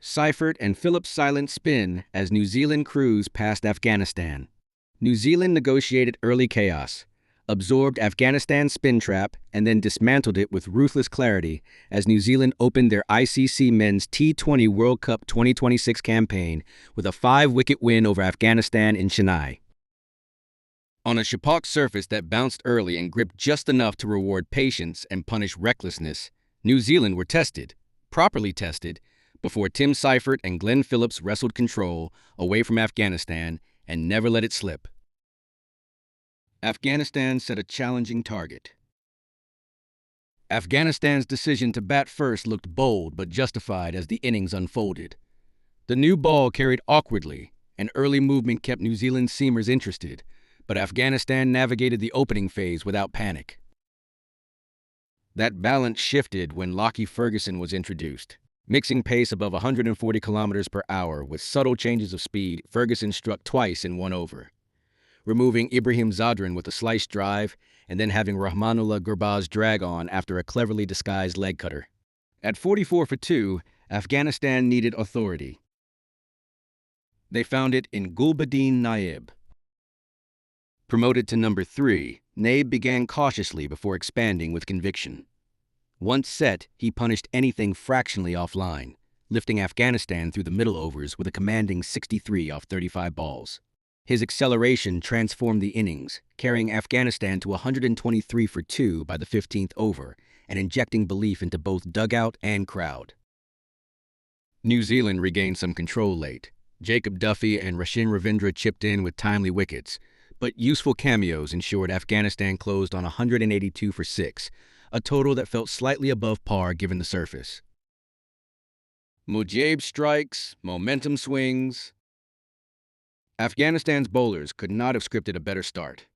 Seifert and Phillips' silent spin as New Zealand cruised past Afghanistan. New Zealand negotiated early chaos, absorbed Afghanistan's spin trap, and then dismantled it with ruthless clarity as New Zealand opened their ICC Men's T20 World Cup 2026 campaign with a 5-wicket win over Afghanistan in Chennai. On a Chepauk surface that bounced early and gripped just enough to reward patience and punish recklessness, New Zealand were tested, properly tested, before Tim Seifert and Glenn Phillips wrestled control away from Afghanistan and never let it slip. Afghanistan set a challenging target. Afghanistan's decision to bat first looked bold but justified as the innings unfolded. The new ball carried awkwardly, and early movement kept New Zealand seamers interested, but Afghanistan navigated the opening phase without panic. That balance shifted when Lockie Ferguson was introduced. Mixing pace above 140 kilometers per hour with subtle changes of speed, Ferguson struck twice in 1 over, removing Ibrahim Zadran with a slice drive and then having Rahmanullah Gurbaz drag on after a cleverly disguised leg cutter. At 44 for 2, Afghanistan needed authority. They found it in Gulbuddin Naib. Promoted to number 3, Naib began cautiously before expanding with conviction. Once set, he punished anything fractionally offline, lifting Afghanistan through the middle overs with a commanding 63 off 35 balls. His acceleration transformed the innings, carrying Afghanistan to 123 for 2 by the 15th over and injecting belief into both dugout and crowd. New Zealand regained some control late. Jacob Duffy and Rashin Ravindra chipped in with timely wickets, but useful cameos ensured Afghanistan closed on 182 for 6, a total that felt slightly above par given the surface. Mujib strikes, momentum swings. Afghanistan's bowlers could not have scripted a better start.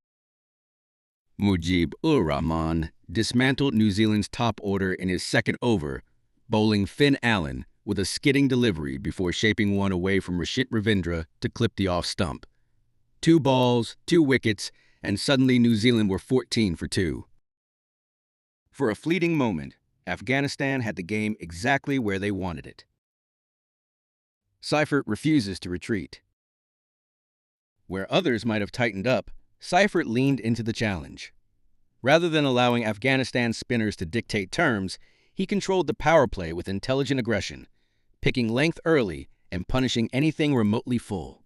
Mujib-ur-Rahman dismantled New Zealand's top order in his second over, bowling Finn Allen with a skidding delivery before shaping one away from Rashid Ravindra to clip the off stump. 2 balls, 2 wickets, and suddenly New Zealand were 14 for 2. For a fleeting moment, Afghanistan had the game exactly where they wanted it. Seifert refuses to retreat. Where others might have tightened up, Seifert leaned into the challenge. Rather than allowing Afghanistan's spinners to dictate terms, he controlled the power play with intelligent aggression, picking length early and punishing anything remotely full.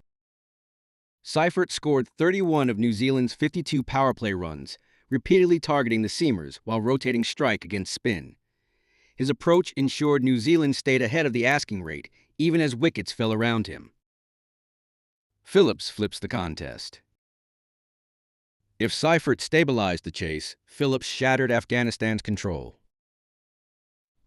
Seifert scored 31 of New Zealand's 52 power play runs, repeatedly targeting the seamers while rotating strike against spin. His approach ensured New Zealand stayed ahead of the asking rate, even as wickets fell around him. Phillips flips the contest. If Seifert stabilized the chase, Phillips shattered Afghanistan's control.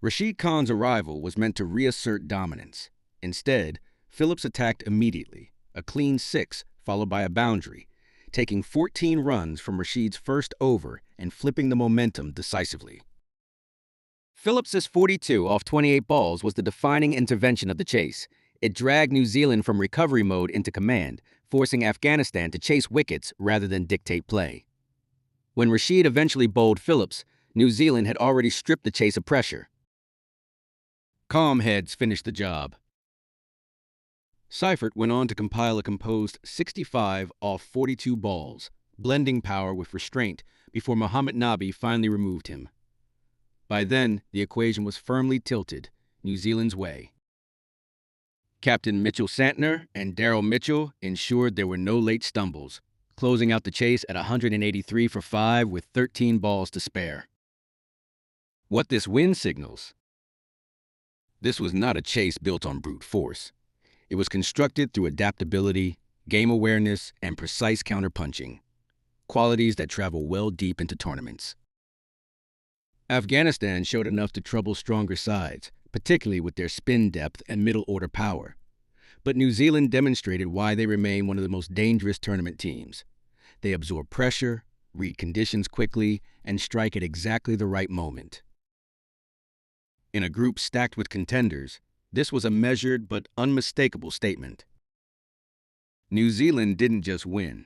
Rashid Khan's arrival was meant to reassert dominance. Instead, Phillips attacked immediately, a clean 6 followed by a boundary, taking 14 runs from Rashid's first over and flipping the momentum decisively. Phillips's 42 off 28 balls was the defining intervention of the chase. It dragged New Zealand from recovery mode into command, forcing Afghanistan to chase wickets rather than dictate play. When Rashid eventually bowled Phillips, New Zealand had already stripped the chase of pressure. Calm heads finished the job. Seifert went on to compile a composed 65 off 42 balls, blending power with restraint before Mohammad Nabi finally removed him. By then, the equation was firmly tilted New Zealand's way. Captain Mitchell Santner and Daryl Mitchell ensured there were no late stumbles, closing out the chase at 183 for 5 with 13 balls to spare. What this win signals? This was not a chase built on brute force. It was constructed through adaptability, game awareness, and precise counterpunching, qualities that travel well deep into tournaments. Afghanistan showed enough to trouble stronger sides, particularly with their spin depth and middle-order power. But New Zealand demonstrated why they remain one of the most dangerous tournament teams. They absorb pressure, read conditions quickly, and strike at exactly the right moment. In a group stacked with contenders, this was a measured but unmistakable statement. New Zealand didn't just win.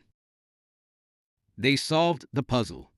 They solved the puzzle.